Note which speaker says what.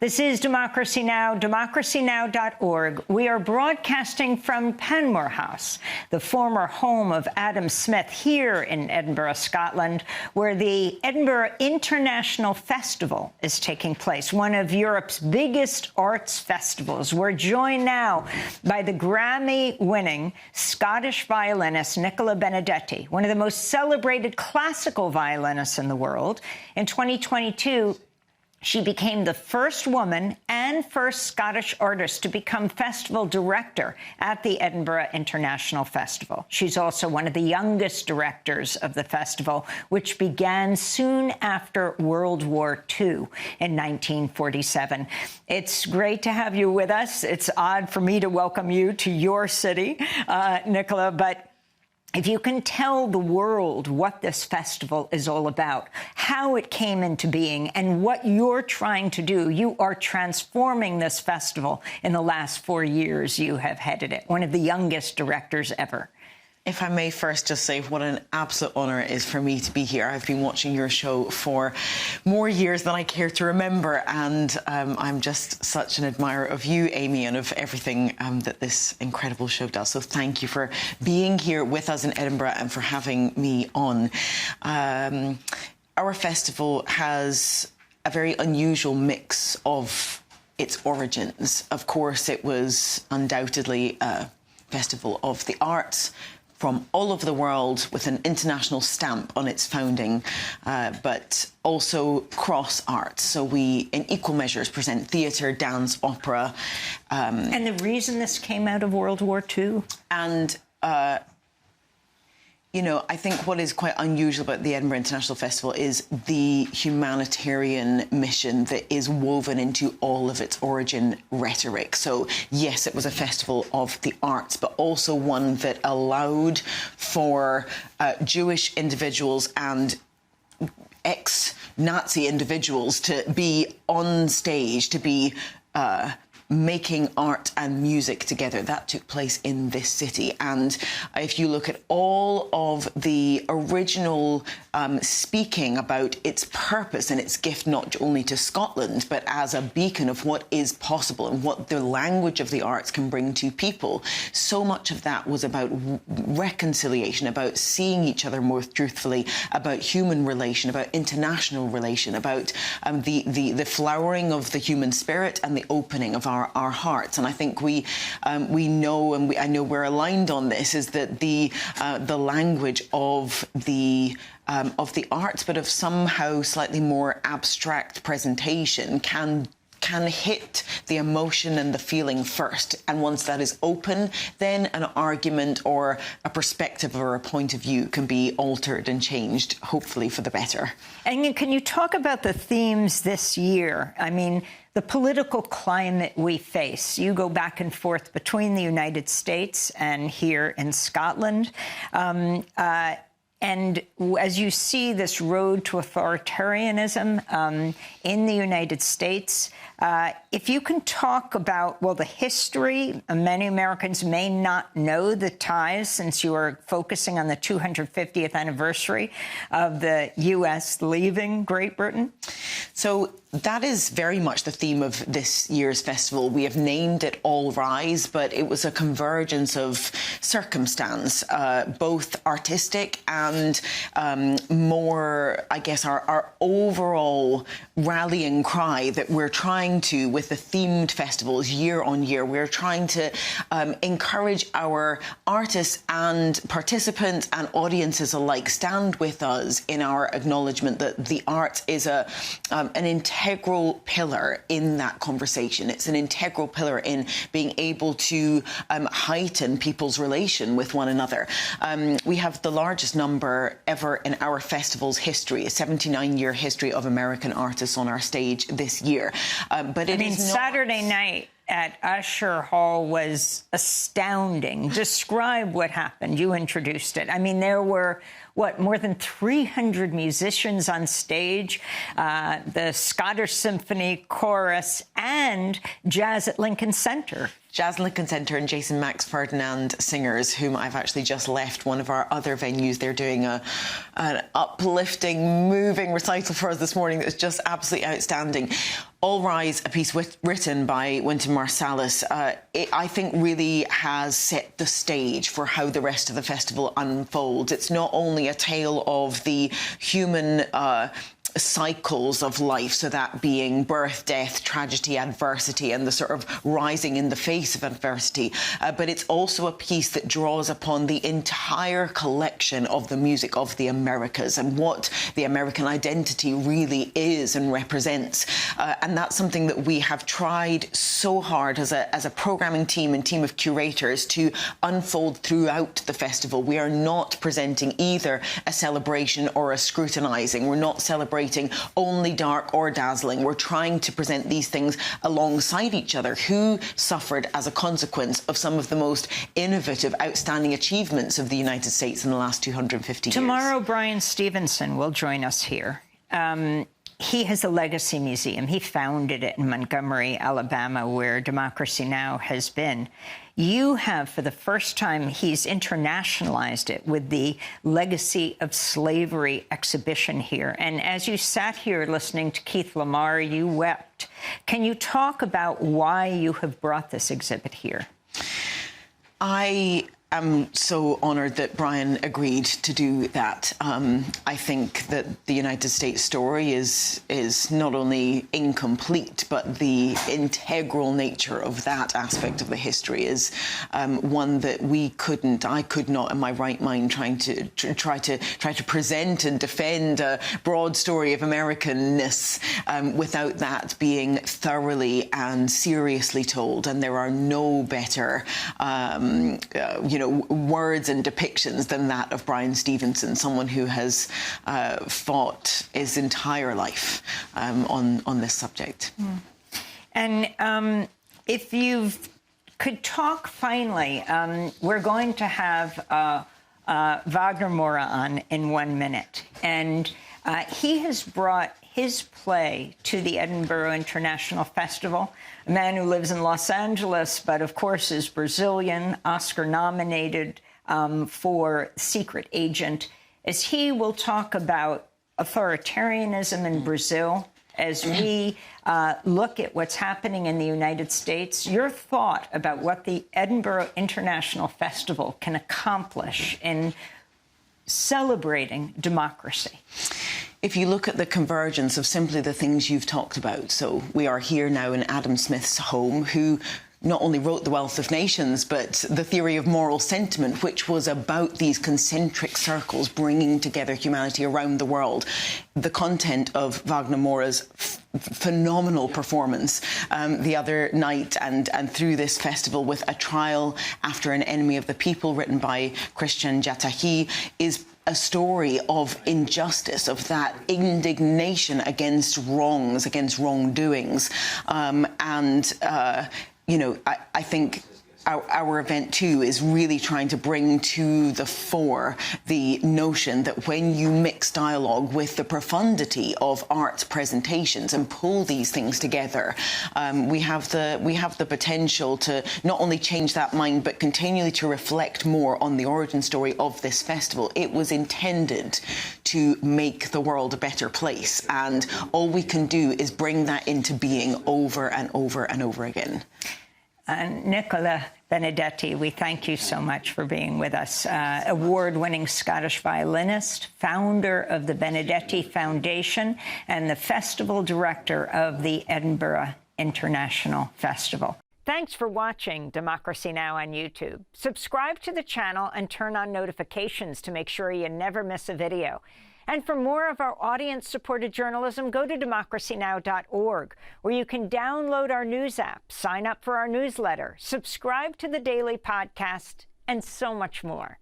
Speaker 1: This is Democracy Now!, democracynow.org. We are broadcasting from Panmure House, the former home of Adam Smith, here in Edinburgh, Scotland, where the Edinburgh International Festival is taking place, one of Europe's biggest arts festivals. We're joined now by the Grammy-winning Scottish violinist Nicola Benedetti, one of the most celebrated classical violinists in the world. In 2022, she became the first woman and first Scottish artist to become festival director at the Edinburgh International Festival. She's also one of the youngest directors of the festival, which began soon after World War II in 1947. It's great to have you with us. It's odd for me to welcome you to your city, Nicola, but if you can tell the world what this festival is all about, how it came into being, and what you're trying to do. You are transforming this festival in the last 4 years you have headed it, one of the youngest directors ever.
Speaker 2: If I may first just say what an absolute honour it is for me to be here. I've been watching your show for more years than I care to remember, and I'm just such an admirer of you, Amy, and of everything that this incredible show does. So thank you for being here with us in Edinburgh and for having me on. Our festival has a very unusual mix of its origins. Of course, it was undoubtedly a festival of the arts, from all over the world, with an international stamp on its founding, but also cross arts. So we, in equal measures, present theatre, dance, opera.
Speaker 1: And the reason this came out of World War II?
Speaker 2: And you know, I think what is quite unusual about the Edinburgh International Festival is the humanitarian mission that is woven into all of its origin rhetoric. So, yes, it was a festival of the arts, but also one that allowed for Jewish individuals and ex-Nazi individuals to be on stage, to be making art and music together. That took place in this city. And if you look at all of the original speaking about its purpose and its gift, not only to Scotland, but as a beacon of what is possible and what the language of the arts can bring to people, so much of that was about reconciliation, about seeing each other more truthfully, about human relation, about international relation, about the flowering of the human spirit and the opening of our hearts. And I think we know, and I know we're aligned on this, is that the language of the arts, but of somehow slightly more abstract presentation, can hit the emotion and the feeling first. And once that is open, then an argument or a perspective or a point of view can be altered and changed, hopefully for the better.
Speaker 1: And can you talk about the themes this year? I mean, the political climate we face. You go back and forth between the United States and here in Scotland. And as you see this road to authoritarianism in the United States, if you can talk about, well, the history, many Americans may not know the ties, since you are focusing on the 250th anniversary of the U.S. leaving Great Britain.
Speaker 2: So that is very much the theme of this year's festival. We have named it All Rise, but it was a convergence of circumstance, both artistic and more, I guess, our overall rallying cry that we're trying to, with the themed festivals year on year, we're trying to encourage our artists and participants and audiences alike stand with us in our acknowledgement that the arts is an integral pillar in that conversation. It's an integral pillar in being able to heighten people's relation with one another. We have the largest number ever in our festival's history, a 79-year history of American artists on our stage this year. But it is not...
Speaker 1: Saturday night at Usher Hall was astounding. Describe what happened. You introduced it. I mean, there were, what, more than 300 musicians on stage, the Scottish Symphony Chorus, and Jazz at Lincoln Center.
Speaker 2: Jazz Lincoln Centre and Jason Max Ferdinand Singers, whom I've actually just left one of our other venues. They're doing an uplifting, moving recital for us this morning that's just absolutely outstanding. All Rise, a piece written by Wynton Marsalis, I think really has set the stage for how the rest of the festival unfolds. It's not only a tale of the human cycles of life, so that being birth, death, tragedy, adversity, and the sort of rising in the face of adversity. But it's also a piece that draws upon the entire collection of the music of the Americas and what the American identity really is and represents. And that's something that we have tried so hard as a programming team and team of curators to unfold throughout the festival. We are not presenting either a celebration or a scrutinizing. We're not celebrating only dark or dazzling. We're trying to present these things alongside each other. Who suffered as a consequence of some of the most innovative, outstanding achievements of the United States in the last 250 years?
Speaker 1: Tomorrow, Brian Stevenson will join us here. He has a legacy museum. He founded it in Montgomery, Alabama, where Democracy Now! Has been. You have, for the first time, he's internationalized it with the Legacy of Slavery exhibition here. And as you sat here listening to Keith Lamar, you wept. Can you talk about why you have brought this exhibit here?
Speaker 2: I'm so honoured that Brian agreed to do that. I think that the United States story is not only incomplete, but the integral nature of that aspect of the history is one that I could not in my right mind try to present and defend a broad story of Americanness without that being thoroughly and seriously told. And there are no better, words and depictions than that of Brian Stevenson, someone who has fought his entire life on this subject. And
Speaker 1: if you could talk finally, we're going to have Wagner Moura on in 1 minute, and he has brought his play to the Edinburgh International Festival, a man who lives in Los Angeles, but of course is Brazilian, Oscar-nominated for Secret Agent, as he will talk about authoritarianism in Brazil as we look at what's happening in the United States. Your thought about what the Edinburgh International Festival can accomplish in celebrating democracy.
Speaker 2: If you look at the convergence of simply the things you've talked about, so we are here now in Adam Smith's home, who not only wrote The Wealth of Nations, but the theory of moral sentiment, which was about these concentric circles bringing together humanity around the world. The content of Wagner Moura's phenomenal performance the other night and through this festival with A Trial After an Enemy of the People, written by Christian Jatahi, is a story of injustice, of that indignation against wrongs, against wrongdoings. I think our event too is really trying to bring to the fore the notion that when you mix dialogue with the profundity of art presentations and pull these things together, we have the potential to not only change that mind but continually to reflect more on the origin story of this festival. It was intended to make the world a better place, and all we can do is bring that into being over and over and over again.
Speaker 1: Nicola Benedetti, we thank you so much for being with us. Award-winning Scottish violinist, founder of the Benedetti Foundation, and the festival director of the Edinburgh International Festival. Thanks for watching Democracy Now! On YouTube. Subscribe to the channel and turn on notifications to make sure you never miss a video. And for more of our audience-supported journalism, go to democracynow.org, where you can download our news app, sign up for our newsletter, subscribe to the daily podcast, and so much more.